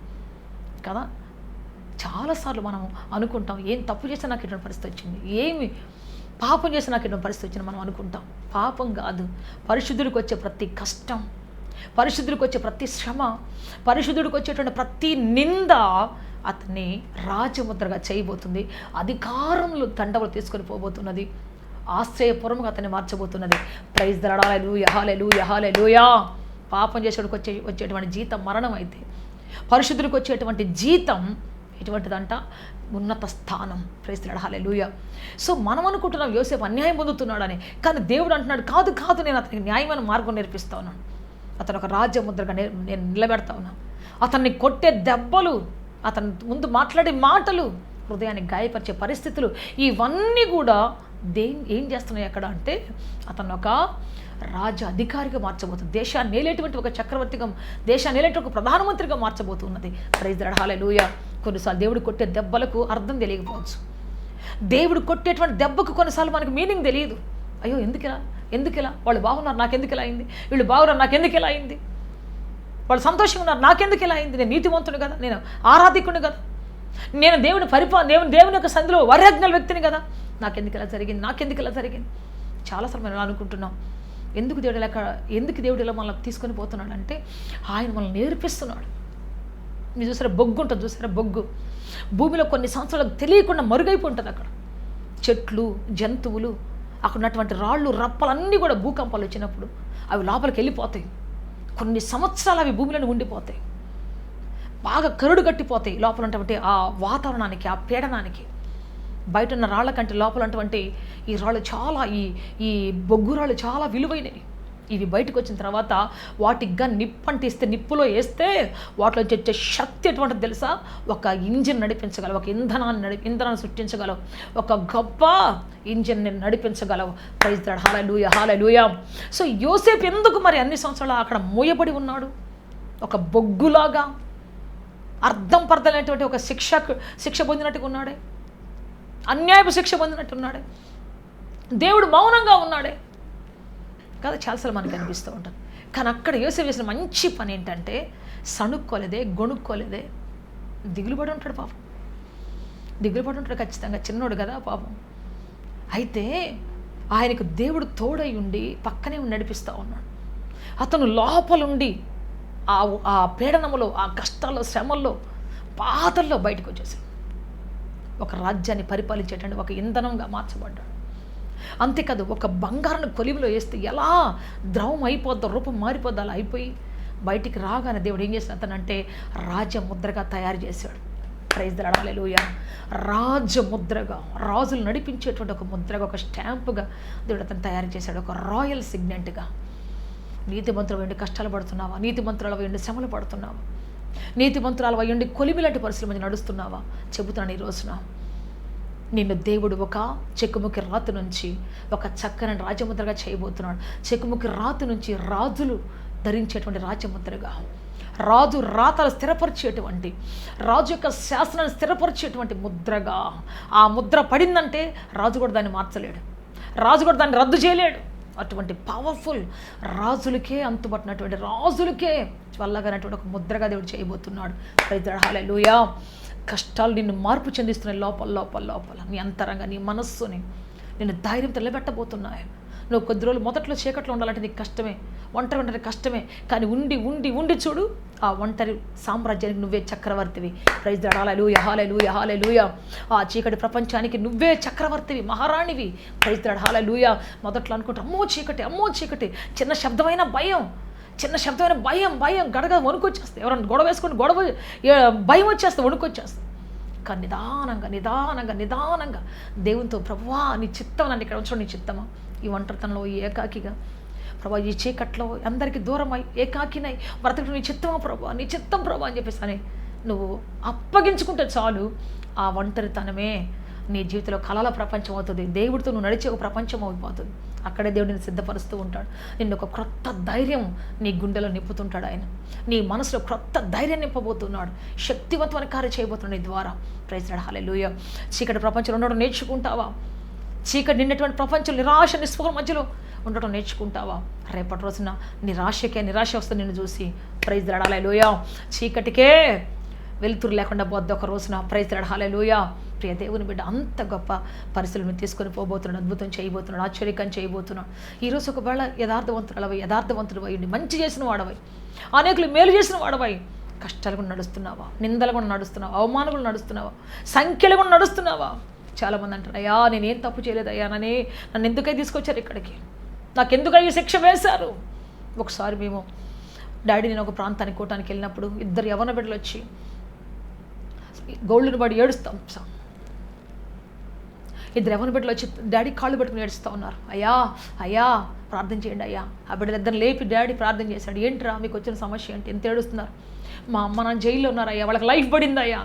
[SPEAKER 1] కదా. చాలాసార్లు మనం అనుకుంటాం, ఏం తప్పు చేస్తే నాకు ఇటువంటి పరిస్థితి వచ్చింది, ఏమి పాపం చేస్తే నాకు ఇటువంటి పరిస్థితి వచ్చింది మనం అనుకుంటాం. పాపం కాదు, పరిశుద్ధుడికి వచ్చే ప్రతి కష్టం, పరిశుద్ధుడికి వచ్చే ప్రతి శ్రమ, పరిశుద్ధుడికి వచ్చేటువంటి ప్రతి నింద అతన్ని రాజముద్రగా చేయబోతుంది, అధికారంలో దండవలు తీసుకొని పోబోతున్నది, ఆశ్రయపురముగా అతన్ని మార్చబోతున్నది. Praise the lord, hallelujah hallelujah హల్లెలూయా. పాపం చేసేవాడికి వచ్చేటువంటి జీతం మరణం అయితే, పరిశుద్ధుడికి వచ్చేటువంటి జీతం ఎటువంటిదంట, ఉన్నత స్థానం. Praise the lord, hallelujah. So మనం అనుకుంటున్నాం యోసేపు అన్యాయం పొందుతున్నాడని, కానీ దేవుడు అంటున్నాడు కాదు, నేను అతనికి న్యాయమైన మార్గం నేర్పిస్తా ఉన్నాను, అతను ఒక రాజ్యముద్రగా నేను నిలబెడతా ఉన్నాను. అతన్ని కొట్టే దెబ్బలు, అతని ముందు మాట్లాడే మాటలు, హృదయాన్ని గాయపరిచే పరిస్థితులు, ఇవన్నీ కూడా ఏం చేస్తున్నాయి అక్కడ అంటే, అతను ఒక రాజ్య అధికారిగా మార్చబోతుంది, దేశాన్ని ఏలేటువంటి ఒక చక్రవర్తిగా, దేశాన్ని ఏలేటువంటి ఒక ప్రధానమంత్రిగా మార్చబోతున్నది. ప్రైజ్ ద లార్డ్, హల్లెలూయా. కొన్నిసార్లు దేవుడు కొట్టే దెబ్బలకు అర్థం తెలియకపోవచ్చు, దేవుడు కొట్టేటువంటి దెబ్బకు కొన్నిసార్లు మనకు మీనింగ్ తెలియదు. అయ్యో ఎందుకు ఇలా, వాళ్ళు బాగున్నారు నాకెందుకు ఇలా అయింది, వీళ్ళు బాగున్నారు నాకెందుకు ఇలా అయింది, వాళ్ళు సంతోషంగా ఉన్నారు నాకెందుకు ఇలా అయింది, నేను నీతివంతుడు కదా, నేను ఆరాధికుని కదా, నేను దేవుని యొక్క సంధిలో వరజ్ఞల వ్యక్తిని కదా, నాకెందుకు ఇలా జరిగింది. చాలాసార్లు మనం అనుకుంటున్నాం, ఎందుకు దేవుడు ఇలా మనల్ని తీసుకొని పోతున్నాడు అంటే, ఆయన మనల్ని నేర్పిస్తున్నాడు. మీరు చూసారా, బొగ్గు ఉంటుంది చూసారా, బొగ్గు భూమిలో కొన్ని సంవత్సరాలకు తెలియకుండా మరుగైపోయి ఉంటుంది. అక్కడ చెట్లు, జంతువులు, అక్కడ ఉన్నటువంటి రాళ్ళు రప్పలన్నీ కూడా భూకంపాలు వచ్చినప్పుడు అవి లోపలికి వెళ్ళిపోతాయి, కొన్ని సంవత్సరాలు అవి భూమిలోనే ఉండిపోతాయి, బాగా కరుడు కట్టిపోతాయి లోపల ఉన్నటువంటి ఆ వాతావరణానికి, ఆ పీడనానికి. బయట ఉన్న రాళ్ళ కంటే లోపల ఉన్నటువంటి ఈ రాళ్ళు చాలా, ఈ బొగ్గు రాళ్ళు చాలా విలువైనవి. ఇవి బయటకు వచ్చిన తర్వాత వాటికి నిప్పంటిస్తే, నిప్పులో వేస్తే వాటిలో వచ్చే శక్తి ఎటువంటిది తెలుసా, ఒక ఇంజిన్ నడిపించగలవు, ఒక ఇంధనాన్ని సృష్టించగలవు, ఒక గొప్ప ఇంజిన్ని నడిపించగలవు. Praise the lord, hallelujah hallelujah. So యోసేపు ఎందుకు మరి అన్ని సంవత్సరాలు అక్కడ మోయబడి ఉన్నాడు, ఒక బొగ్గులాగా, అర్థం పర్థమైనటువంటి ఒక శిక్ష పొందినట్టుగా ఉన్నాడే, అన్యాయపు శిక్ష పొందినట్టున్నాడే, దేవుడు మౌనంగా ఉన్నాడే కదా. చాలాసార్లు మనకు అనిపిస్తూ ఉంటాం. కానీ అక్కడ యోసేపు చేసిన మంచి పని ఏంటంటే, సణుక్కోలేదే, గొణుక్కోలేదే, దిగులు పడి ఉంటాడు ఖచ్చితంగా, చిన్నోడు కదా పాపం. అయితే ఆయనకు దేవుడు తోడై ఉండి పక్కనే నడిపిస్తూ ఉన్నాడు. అతను లోపలుండి ఆ పీడనములో, ఆ కష్టాల్లో, శ్రమల్లో, బాధల్లో బయటకు వచ్చేసాడు. ఒక రాజ్యాన్ని పరిపాలించేటండి ఒక ఇంధనంగా మార్చబడ్డాడు. అంతేకాదు, ఒక బంగారాన్ని కొలిమిలో వేస్తే ఎలా ద్రవం అయిపోద్దో, రూపం మారిపోద్దో అలా అయిపోయి బయటికి రాగానే దేవుడు ఏం చేసిన అతనంటే రాజ్యముద్రగా తయారు చేశాడు. Praise the lord. హల్లెలూయా. రాజముద్రగా, రాజులు నడిపించేటువంటి ఒక ముద్రగా, ఒక స్టాంపుగా దేవుడు అతను తయారు చేశాడు. ఒక రాయల్ సిగ్నెంట్గా. నీతిమంతులు అయ్యండి కష్టాలు పడుతున్నావా? నీతిమంతురాలు అయ్యండి శ్రమలు పడుతున్నావా? నీతిమంతురాలు అయ్యండి కొలిమిలాంటి పరిస్థితుల మధ్య నడుస్తున్నావా? చెబుతున్నాను ఈ రోజున, నిన్ను దేవుడు ఒక చెక్కుముకి రాతి నుంచి ఒక చక్కని రాజముద్రగా చేయబోతున్నాడు. చెక్కుముకి రాతి నుంచి రాజులు ధరించేటువంటి రాజముద్రగా, రాజు రాతలు స్థిరపరిచేటువంటి, రాజు యొక్క శాసనాన్ని స్థిరపరిచేటువంటి ముద్రగా. ఆ ముద్ర పడిందంటే రాజు కూడా దాన్ని మార్చలేడు, రాజు కూడా దాన్ని రద్దు చేయలేడు. అటువంటి పవర్ఫుల్, రాజులకే అంతుపట్టినటువంటి, రాజులకే వల్లగానటువంటి ఒక ముద్రగా దేవుడు చేయబోతున్నాడు. Praise the lord. హల్లెలూయా. కష్టాలు నిన్ను మార్పు చెందిస్తున్నాయి. లోపల లోపల లోపల నీ అంతరంగా, నీ మనస్సుని నిన్ను ధైర్యం తెల్లబెట్టబోతున్నాయి. నువ్వు కొద్ది రోజులు మొదట్లో చీకట్లో ఉండాలంటే నీకు కష్టమే, ఒంటరి ఉంటే కష్టమే. కానీ ఉండి ఉండి ఉండి చూడు, ఆ ఒంటరి సామ్రాజ్యానికి నువ్వే చక్రవర్తివి. Praise the lord. Hallelujah. Hallelujah. Hallelujah. ఆ చీకటి ప్రపంచానికి నువ్వే చక్రవర్తివి, మహారాణివి. Praise the lord. హల్లెలూయా. మొదట్లో అనుకుంటా అమ్మో చీకటి, అమ్మో చీకటి, చిన్న శబ్దమైన భయం, చిన్న శబ్దమైన భయం, భయం గడగ వణుకొచ్చేస్తుంది. ఎవరైనా గొడవ వేసుకొని గొడవ భయం వచ్చేస్తుంది, వణుకొచ్చేస్తుంది. కానీ నిదానంగా నిదానంగా నిదానంగా దేవునితో, ప్రభువా నీ చిత్తం నన్ను ఇక్కడ ఉంచడం, నీ చిత్తమా? ఈ ఒంటరితనంలో, ఈ ఏకాకిగా, ప్రభా ఈ చీకట్లో అందరికీ దూరమై ఏకాకినై బ్రతకడం నీ చిత్తమా ప్రభా, నీ చిత్తం ప్రభా అని చెప్పేసి అని నువ్వు అప్పగించుకుంటే చాలు, ఆ ఒంటరితనమే నీ జీవితంలో కలల ప్రపంచం అవుతుంది. దేవుడితో నువ్వు నడిచే ఒక ప్రపంచం అయిపోతుంది. అక్కడే దేవుడు నిన్ను సిద్ధపరుస్తూ ఉంటాడు. నిన్ను ఒక క్రొత్త ధైర్యం నీ గుండెలో నింపుతుంటాడు ఆయన. నీ మనసులో క్రొత్త ధైర్యం నింపబోతున్నాడు. శక్తివంతమైన కార్యం చేయబోతున్నాడు నీ ద్వారా. Praise the lord. హల్లెలూయా. చీకటి ప్రపంచంలో ఉండడం నేర్చుకుంటావా? చీకటి నిన్నటువంటి ప్రపంచం, నిరాశ నిస్పృహల మధ్యలో ఉండటం నేర్చుకుంటావా? రేపటి రోజున నిరాశ వస్తుంది నిన్ను చూసి. Praise the lord. హల్లెలూయా. చీకటికే వెలుతురు లేకుండా పోద్ది ఒక రోజున. Praise the lord. హల్లెలూయా. ప్రియ దేవుని బిడ్డ, అంత గొప్ప పరిస్థితులను తీసుకొని పోబోతున్నాడు, అద్భుతం చేయబోతున్నాడు, ఆశ్చర్యకరం చేయబోతున్నాడు. ఈరోజు ఒకవేళ యథార్థవంతుడు అయ్యండి, మంచి చేసిన వాడవై, అనేకులు మేలు చేసిన వాడవై, కష్టాలు కూడా నడుస్తున్నావా? నిందలు కూడా నడుస్తున్నావా? అవమానాలు కూడా నడుస్తున్నావా? సంఖ్యలు కూడా నడుస్తున్నావా? చాలామంది అంటారు, అయ్యా నేనేం తప్పు చేయలేదు అయ్యా, నన్ను ఎందుకై తీసుకొచ్చారు ఇక్కడికి, నాకెందుకై శిక్ష వేశారు? ఒకసారి మేము డాడీ నేను ఒక ప్రాంతానికి కోటానికి వెళ్ళినప్పుడు 2 యవ్వన బిడ్డలు వచ్చి గోళ్ళను పడి ఏడుస్తాం. 2 యవ్వన బిడ్డలు వచ్చి డాడీ కాళ్ళు పట్టుకుని ఏడుస్తూ ఉన్నారు. అయ్యా అయ్యా ప్రార్థన చేయండి అయ్యా. ఆ బిడ్డలిద్దరు లేపి డాడీ ప్రార్థన చేశాడు. ఏంట్రా మీకు వచ్చిన సమస్య ఏంటి, ఎంత ఏడుస్తున్నారు? మా అమ్మ నాన్న జైల్లో ఉన్నారయ్యా, వాళ్ళకి లైఫ్ పడిందా అయ్యా?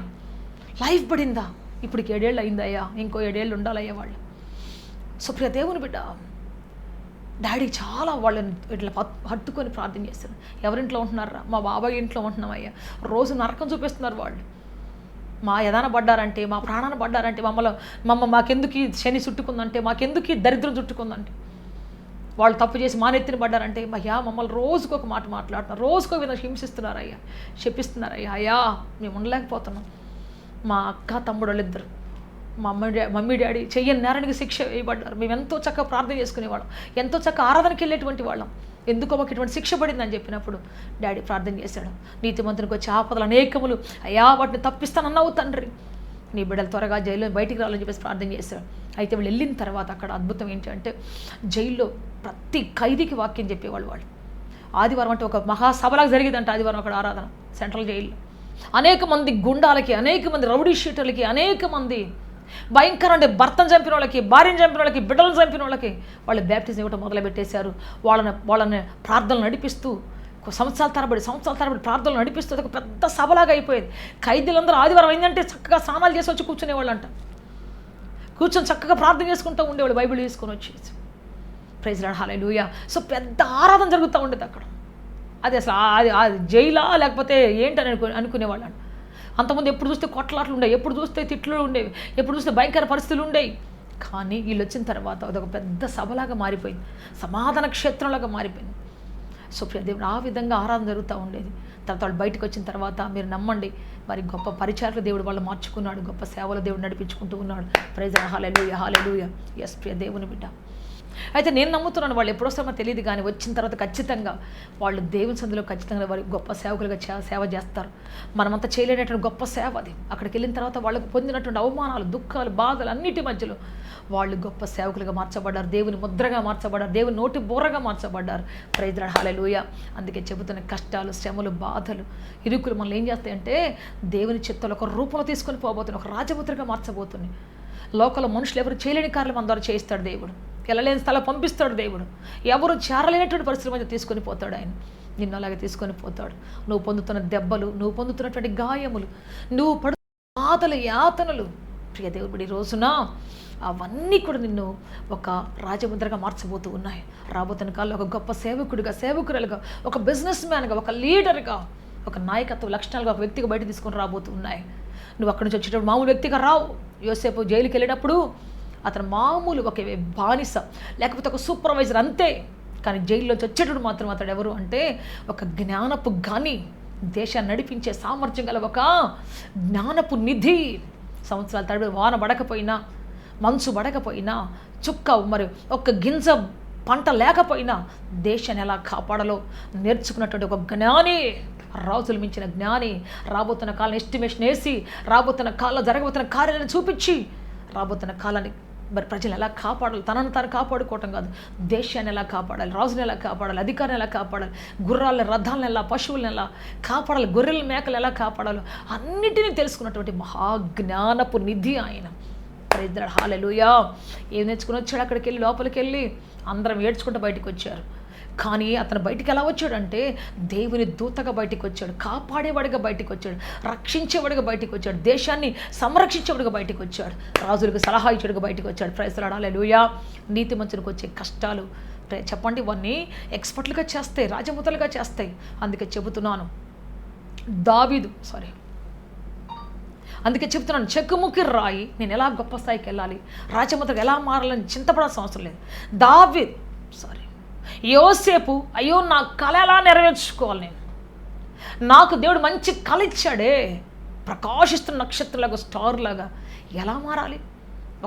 [SPEAKER 1] లైఫ్ పడిందా? ఇప్పటికి 7 ఏళ్ళు అయిందయ్యా, ఇంకో 7 ఏళ్ళు ఉండాలయ్యా వాళ్ళు. సో ప్రియ దేవుని బిడ్డ, డాడీ చాలా వాళ్ళని ఇట్లా హత్తుకొని ప్రార్థన చేస్తారు. ఎవరింట్లో ఉంటున్నారా? మా బాబాయ్ ఇంట్లో ఉంటున్నామయ్యా. రోజు నరకం చూపిస్తున్నారు వాళ్ళు. మా యదాన పడ్డారంటే, మా ప్రాణాన్ని పడ్డారంటే, మాకెందుకు ఈ శని చుట్టుకుందంటే, మాకెందుకు ఈ దరిద్రం చుట్టుకుందంటే, వాళ్ళు తప్పు చేసి మా నెత్తిన పడ్డారంటే, అయ్యా మమ్మల్ని రోజుకొక మాట మాట్లాడుతున్నారు, రోజుకొక విధంగా హింసిస్తున్నారయ్యా, చెప్పిస్తున్నారయ్యా. అయ్యా మేము ఉండలేకపోతున్నాం. మా అక్క తమ్ముడు వాళ్ళిద్దరు, మా మమ్మీ డాడీ చెయ్యని నేరానికి శిక్ష వేయబడ్డారు. మేము ఎంతో చక్కగా ప్రార్థన చేసుకునేవాళ్ళం, ఎంతో చక్కగా ఆరాధనకి వెళ్ళేటువంటి వాళ్ళం. ఎందుకో మాకు ఇటువంటి శిక్ష పడిందని చెప్పినప్పుడు డాడీ ప్రార్థన చేశాడు. నీతిమంతునికి వచ్చే ఆపదలు అనేకములు, అయ్యా వాటిని తప్పిస్తానన్నావు తండ్రి, నీ బిడ్డలు త్వరగా జైల్లో బయటికి రావాలని చెప్పేసి ప్రార్థన చేశాడు. అయితే వీళ్ళు వెళ్ళిన తర్వాత అక్కడ అద్భుతం ఏంటి అంటే, జైల్లో ప్రతి ఖైదీకి వాక్యం చెప్పేవాళ్ళు వాళ్ళు. ఆదివారం అంటే ఒక మహాసభలాగా జరిగేదంట ఆదివారం అక్కడ ఆరాధన సెంట్రల్ జైల్లో. అనేక మంది గుండాలకి, అనేక మంది రౌడీ షీటర్లకి, అనేక మంది భయంకరమైన భర్తను చంపిన వాళ్ళకి, భార్యను చంపిన వాళ్ళకి, బిడ్డలను చంపిన వాళ్ళకి వాళ్ళు బ్యాప్టిజం ఇవ్వటం మొదలుపెట్టేశారు. వాళ్ళని ప్రార్థనలు నడిపిస్తూ సంవత్సరాల తరబడి ప్రార్థనలు నడిపిస్తూ ఒక పెద్ద సభలాగా అయిపోయేది. ఖైదీలందరూ ఆదివారం అయిందంటే చక్కగా స్నానాలు చేసి వచ్చి కూర్చునేవాళ్ళు అంట. కూర్చొని చక్కగా ప్రార్థన చేసుకుంటూ ఉండేవాళ్ళు, బైబిల్ తీసుకొని వచ్చేసి. Praise the lord. Hallelujah. So పెద్ద ఆరాధన జరుగుతూ ఉండేది అక్కడ. అది అసలు అది జైలా లేకపోతే ఏంటని అనుకునేవాళ్ళు అంట. అంతకుముందు ఎప్పుడు చూస్తే కొట్లాట్లు ఉండేవి, ఎప్పుడు చూస్తే తిట్లు ఉండేవి, ఎప్పుడు చూస్తే భయంకర పరిస్థితులు ఉండేవి. కానీ వీళ్ళు వచ్చిన తర్వాత అదొక పెద్ద సభలాగా మారిపోయింది, సమాధాన క్షేత్రంలాగా మారిపోయింది. సో దేవుడు ఆ విధంగా ఆరాధన జరుగుతూ ఉండేది. తర్వాత వాళ్ళు బయటకు వచ్చిన తర్వాత మీరు నమ్మండి, మరి గొప్ప పరిచారకులు దేవుడు వాళ్ళు మార్చుకున్నాడు, గొప్ప సేవలు దేవుడు నడిపించుకుంటూ ఉన్నాడు. Praise the lord. Hallelujah. Hallelujah. Yes ప్రియ దేవుని బిడ్డ, అయితే నేను నమ్ముతున్నాను వాళ్ళు ఎప్పుడొస్తామో తెలియదు, కానీ వచ్చిన తర్వాత ఖచ్చితంగా వాళ్ళు దేవుని సందులో ఖచ్చితంగా వారి గొప్ప సేవకులుగా సేవ చేస్తారు. మనమంతా చేయలేనటువంటి గొప్ప సేవ అది. అక్కడికి వెళ్ళిన తర్వాత వాళ్ళకు పొందినటువంటి అవమానాలు, దుఃఖాలు, బాధలు అన్నిటి మధ్యలో వాళ్ళు గొప్ప సేవకులుగా మార్చబడ్డారు, దేవుని ముద్రగా మార్చబడ్డారు, దేవుని నోటి బోరగా మార్చబడ్డారు. ప్రైజ్ లార్డ్, హల్లెలూయా. అందుకే చెబుతున్న కష్టాలు, శ్రమలు, బాధలు, ఇరుకులు మనల్ని ఏం చేస్తాయంటే దేవుని చిత్తంలో ఒక రూపంలో తీసుకొని పోబోతున్నాయి, ఒక రాజముద్రగా మార్చబోతున్నాయి. లోకల్ మనుషులు ఎవరు చేయలేని కార్యాలు మన ద్వారా చేయిస్తాడు దేవుడు. వెళ్ళలేని స్థలం పంపిస్తాడు దేవుడు. ఎవరు చేరలేనటువంటి పరిస్థితుల మధ్య తీసుకొని పోతాడు ఆయన. నిన్ను అలాగే తీసుకొని పోతాడు. నువ్వు పొందుతున్న దెబ్బలు, నువ్వు పొందుతున్నటువంటి గాయములు, నువ్వు పడుతున్న బాధలు, యాతనలు, ప్రియ దేవుడి రోజున అవన్నీ కూడా నిన్ను ఒక రాజముద్రగా మార్చబోతూ ఉన్నాయి. రాబోతున్న కాలంలో ఒక గొప్ప సేవకుడిగా, సేవకురాలుగా, ఒక బిజినెస్ మ్యాన్గా, ఒక లీడర్గా, ఒక నాయకత్వ లక్షణాలుగా ఒక వ్యక్తిగా బయట తీసుకొని రాబోతూ ఉన్నాయి. నువ్వు అక్కడి నుంచి వచ్చేటప్పుడు మామూలు వ్యక్తిగా రావు. యోసేపు జైలుకి వెళ్ళేటప్పుడు అతను మామూలు ఒక బానిస, లేకపోతే ఒక సూపర్వైజర్ అంతే. కానీ జైల్లోంచి వచ్చేటప్పుడు మాత్రం అతడు ఎవరు అంటే ఒక జ్ఞానపు గని, దేశాన్ని నడిపించే సామర్థ్యం గల ఒక జ్ఞానపు నిధి. సంవత్సరాల తరబడి వాన పడకపోయినా, మంచు పడకపోయినా, చుక్క మరి ఒక గింజ పంట లేకపోయినా దేశాన్ని ఎలా కాపాడాలో నేర్చుకున్నటువంటి ఒక జ్ఞాని, రాజులు మించిన జ్ఞాని. రాబోతున్న కాలం ఎస్టిమేషన్ వేసి, రాబోతున్న కాలంలో జరగబోతున్న కార్యాలను చూపించి, రాబోతున్న కాలాన్ని మరి ప్రజలు ఎలా కాపాడాలి, తనను తాను కాపాడుకోవటం కాదు, దేశాన్ని ఎలా కాపాడాలి, రాజుని ఎలా కాపాడాలి, అధికారిని ఎలా కాపాడాలి, గుర్రాలని, రథాలను ఎలా, పశువులను ఎలా కాపాడాలి, గొర్రెల మేకలు ఎలా కాపాడాలో అన్నిటినీ తెలుసుకున్నటువంటి మహాజ్ఞానపు నిధి ఆయన. ప్రైజ్ లార్డ్, హల్లెలూయా. ఏం నేర్చుకుని వచ్చాడు? అక్కడికి వెళ్ళి, లోపలికి వెళ్ళి అందరం ఏడ్చుకుంటూ బయటికి వచ్చారు. కానీ అతను బయటికి ఎలా వచ్చాడంటే దేవుని దూతగా బయటికి వచ్చాడు, కాపాడేవాడిగా బయటికి వచ్చాడు, రక్షించేవాడిగా బయటికి వచ్చాడు, దేశాన్ని సంరక్షించేవాడిగా బయటికి వచ్చాడు, రాజులకు సలహా ఇచ్చేవాడిగా బయటికి వచ్చాడు. ప్రైజ్ లార్డ్, హల్లెలూయా. నీతి మంచులకు వచ్చే కష్టాలు చెప్పండి, ఇవన్నీ ఎక్స్పర్ట్లుగా చేస్తాయి, రాజముద్రలుగా చేస్తాయి. అందుకే చెబుతున్నాను, అందుకే చెప్తున్నాను, చెక్కుముక్కి రాయి, నేను ఎలా గొప్ప స్థాయికి వెళ్ళాలి, రాజముద్రకు ఎలా మారాలని చింతపడాల్సిన అవసరం లేదు. యోసేపు, అయ్యో నా కళ ఎలా నెరవేర్చుకోవాలి, నేను నాకు దేవుడు మంచి కళ ఇచ్చాడే, ప్రకాశిస్తున్న నక్షత్రంలాగా, స్టార్ లాగా ఎలా మారాలి?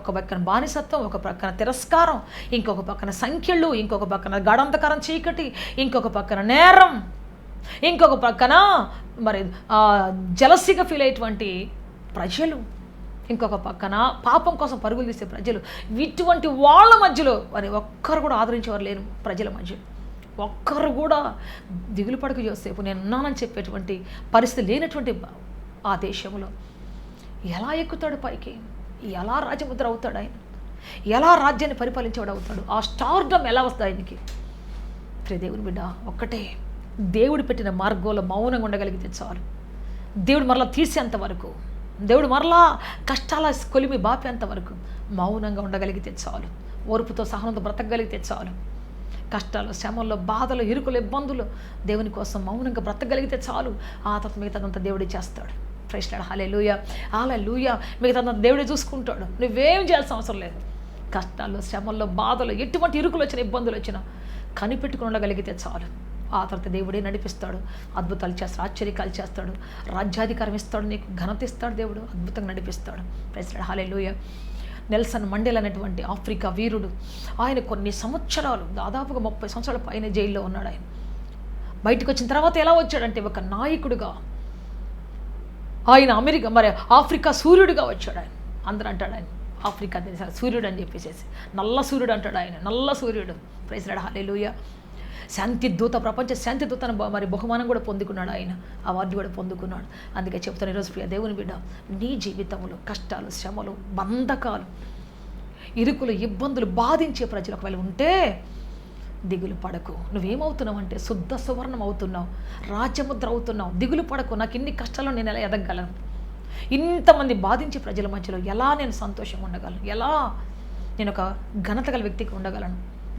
[SPEAKER 1] ఒక పక్కన బానిసత్వం, ఒక పక్కన తిరస్కారం, ఇంకొక పక్కన సంఖ్యలు, ఇంకొక పక్కన గాఢాంధకారం, చీకటి, ఇంకొక పక్కన నేరం, ఇంకొక పక్కన మరి జలసిగా ఫీల్ అయ్యేటువంటి ప్రజలు, ఇంకొక పక్కన పాపం కోసం పరుగులు తీసే ప్రజలు. ఇటువంటి వాళ్ళ మధ్యలో మరి ఒక్కరు కూడా ఆదరించేవారు లేరు. ప్రజల మధ్య ఒక్కరు కూడా దిగులు పడకు యోసేపు, నేను ఉన్నానని చెప్పేటువంటి పరిస్థితి లేనటువంటి ఆ దేశంలో ఎలా ఎక్కుతాడు పైకి? ఎలా రాజముద్ర అవుతాడు ఆయన? ఎలా రాజ్యాన్ని పరిపాలించేవాడు అవుతాడు? ఆ స్టార్డమ్ ఎలా వస్తుంది ఆయనకి? దేవుని బిడ్డ, ఒక్కటే, దేవుడు పెట్టిన మార్గంలో మౌనంగా ఉండగలిగితే చాలు. దేవుడు మరలా తీసేంత వరకు, దేవుడు మరలా కష్టాల కొలిమి బాపేంత వరకు మౌనంగా ఉండగలిగితే చాలు. ఓర్పుతో, సహనంతో బ్రతకగలిగితే చాలు. కష్టాలు, శ్రమల్లో, బాధలు, ఇరుకులు, ఇబ్బందులు దేవుని కోసం మౌనంగా బ్రతకగలిగితే చాలు. ఆ తర్వాత మిగతాదంతా దేవుడే చేస్తాడు. ప్రైజ్ లార్డ్, హల్లెలూయా, హల్లెలూయా. మిగతాదంతా దేవుడే చూసుకుంటాడు. నువ్వేం చేయాల్సిన అవసరం లేదు. కష్టాల్లో, శ్రమల్లో, బాధలు, ఎటువంటి ఇరుకులు వచ్చినా, ఇబ్బందులు వచ్చినా కనిపెట్టుకుని ఉండగలిగితే చాలు. ఆ తర్వాత దేవుడే నడిపిస్తాడు, అద్భుతాలు చేస్తాడు, ఆశ్చర్యకాలు చేస్తాడు, రాజ్యాధికారం ఇస్తాడు, నీకు ఘనత ఇస్తాడు, దేవుడు అద్భుతంగా నడిపిస్తాడు. ప్రైజ్ లార్డ్, హల్లెలూయా. నెల్సన్ మండేలా అనేటువంటి ఆఫ్రికా వీరుడు, ఆయన కొన్ని సంవత్సరాలు, దాదాపుగా 30 సంవత్సరాల పైన జైల్లో ఉన్నాడు. ఆయన బయటకు వచ్చిన తర్వాత ఎలా వచ్చాడంటే ఒక నాయకుడిగా, ఆయన అమెరికా మరి ఆఫ్రికా సూర్యుడిగా వచ్చాడు. ఆయన అందరూ అంటాడు ఆయన ఆఫ్రికా దేశ సూర్యుడు అని చెప్పేసి, నల్ల సూర్యుడు అంటాడు ఆయన, నల్ల సూర్యుడు. ప్రైజ్ లార్డ్, హల్లెలూయా. శాంతి దూత, ప్రపంచ శాంతి దూతను మరి బహుమానం కూడా పొందుకున్నాడు ఆయన, అవార్డు కూడా పొందుకున్నాడు. అందుకే చెప్తాను ఈరోజు ప్రియ దేవుని బిడ్డ, నీ జీవితంలో కష్టాలు, శ్రమలు, బంధకాలు, ఇరుకులు, ఇబ్బందులు బాధించే ప్రజలు ఒకవేళ ఉంటే దిగులు పడకు. నువ్వేమవుతున్నావు అంటే శుద్ధ సువర్ణం అవుతున్నావు, రాజ్యముద్ర అవుతున్నావు. దిగులు పడకు. నాకు ఇన్ని కష్టాల్లో నేను ఎలా ఎదగలను? ఇంతమంది బాధించే ప్రజల మధ్యలో ఎలా నేను సంతోషంగా ఉండగలను? ఎలా నేను ఒక ఘనత గల వ్యక్తికి ఉండగలను?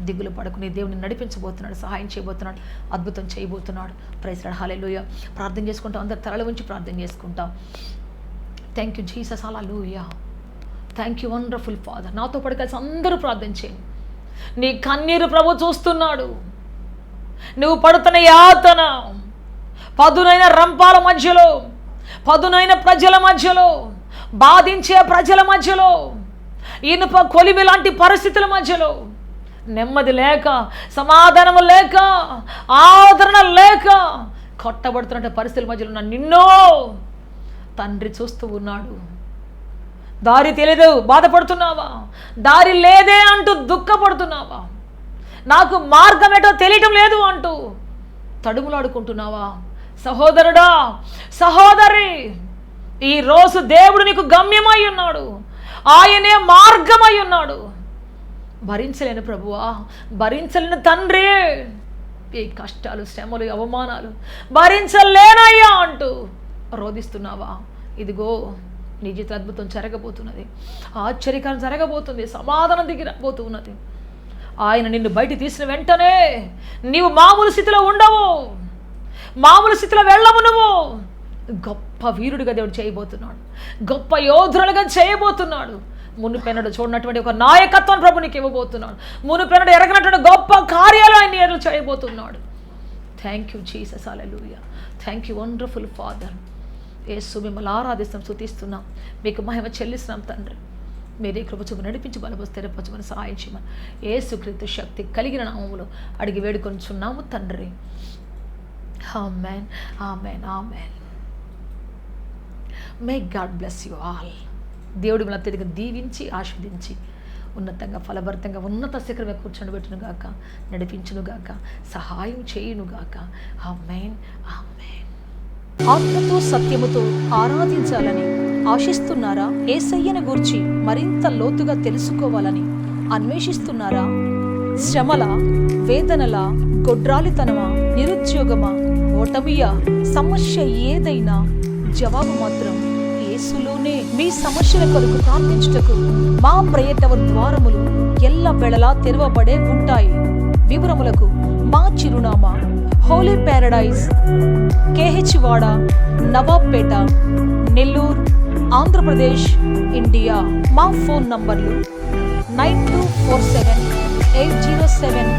[SPEAKER 1] దిగులు పడకు. నీ దేవుని నడిపించబోతున్నాడు, సహాయం చేయబోతున్నాడు, అద్భుతం చేయబోతున్నాడు. ప్రైజ్ లార్డ్, హల్లెలూయా. ప్రార్థన చేసుకుంటాం, అందరు తలల ఉంచి ప్రార్థన చేసుకుంటాం. Thank you Jesus, hallelujah. Thank you wonderful father. నాతో పాటు కలిసి అందరూ ప్రార్థన చేయండి. నీ కన్నీరు ప్రభు చూస్తున్నాడు. నువ్వు పడుతున్న యాతన, పదునైన రంపాల మధ్యలో, పదునైన ప్రజల మధ్యలో, బాధించే ప్రజల మధ్యలో, ఇనుప కొలిమి లాంటి పరిస్థితుల మధ్యలో నెమ్మది లేక, సమాధానము లేక, ఆదరణ లేక కొట్టబడుతున్న పరిస్థితుల మధ్యలో ఉన్న నిన్నో తండ్రి చూస్తూ ఉన్నాడు. దారి తెలియదు బాధపడుతున్నావా? దారి లేదే అంటూ దుఃఖపడుతున్నావా? నాకు మార్గం ఏటో తెలియటం లేదు అంటూ తడుములాడుకుంటున్నావా? సహోదరుడా, సహోదరి, ఈరోజు దేవుడు నీకు గమ్యమై ఉన్నాడు. ఆయనే మార్గమై ఉన్నాడు. భరించలేని ప్రభువా, భరించలేని తండ్రి, ఈ కష్టాలు, శ్రమలు, అవమానాలు భరించలేనయ్యా అంటూ రోధిస్తున్నావా? ఇదిగో నీ జీవితం అద్భుతం జరగబోతున్నది. ఆశ్చర్యకరం జరగబోతుంది. సమాధానం దిగిరబోతున్నది. ఆయన నిన్ను బయట తీసిన వెంటనే నీవు మామూలు స్థితిలో ఉండవు, మామూలు స్థితిలో వెళ్ళవు. నువ్వు గొప్ప వీరుడిగా దేవుడు చేయబోతున్నాడు. గొప్ప యోధులుగా చేయబోతున్నాడు. మునుపెన్నడు చూడనటువంటి ఒక నాయకత్వం ప్రభు నీకు ఇవ్వబోతున్నాడు. మునుపెన్నడు ఎరగనటువంటి గొప్ప కార్యాలు ఆయన చేయబోతున్నాడు. Thank you Jesus, hallelujah. Thank you wonderful father. యేసు మిమ్మల్ని ఆరాధిస్తాం, స్తుతిస్తున్నాం, మీకు మహిమ చెల్లిస్తున్నాం తండ్రి. మీరే కృప చూపు నడిపించి బలపరిచి స్థిరపరచమని సహాయం చేయమని యేసుక్రీస్తు శక్తి కలిగిన నామములో అడిగి వేడుకొంచున్నాము తండ్రి. Amen, amen, amen. May God bless you all. దేవుడు మిమ్మల్ని అత్యధిక దీవించి ఆస్వాదించి ఉన్నతంగా, ఫలభరితంగా, ఉన్నత శిఖరమే కూర్చోబెట్టునుగాక, నడిపించునుగాక, సహాయం చేయునుగాక. ఆమేన్, ఆమేన్. ఆత్మతో సత్యముతో ఆరాధించాలని ఆశిస్తున్నారా? యేసయ్యను గూర్చి మరింత లోతుగా తెలుసుకోవాలని అన్వేషిస్తున్నారా? శ్రమల, వేదనల, గొడ్రాలితనమా, నిరుద్యోగమా, ఓటమియా, సమస్య ఏదైనా జవాబు మాత్రం యేసులోనే. మీ సమస్యల కొరకు ప్రార్థించుటకు మా ప్రేయర్ టవర్ ద్వారములు ఎల్లవేళలా తెరవబడే ఉంటాయి. వివరములకు మా చిరునామా హోలీ ప్యారడైజ్, KH వాడ, నవాబ్పేట, నెల్లూరు, ఆంధ్రప్రదేశ్, ఇండియా. మా ఫోన్ నంబర్లు 9247 807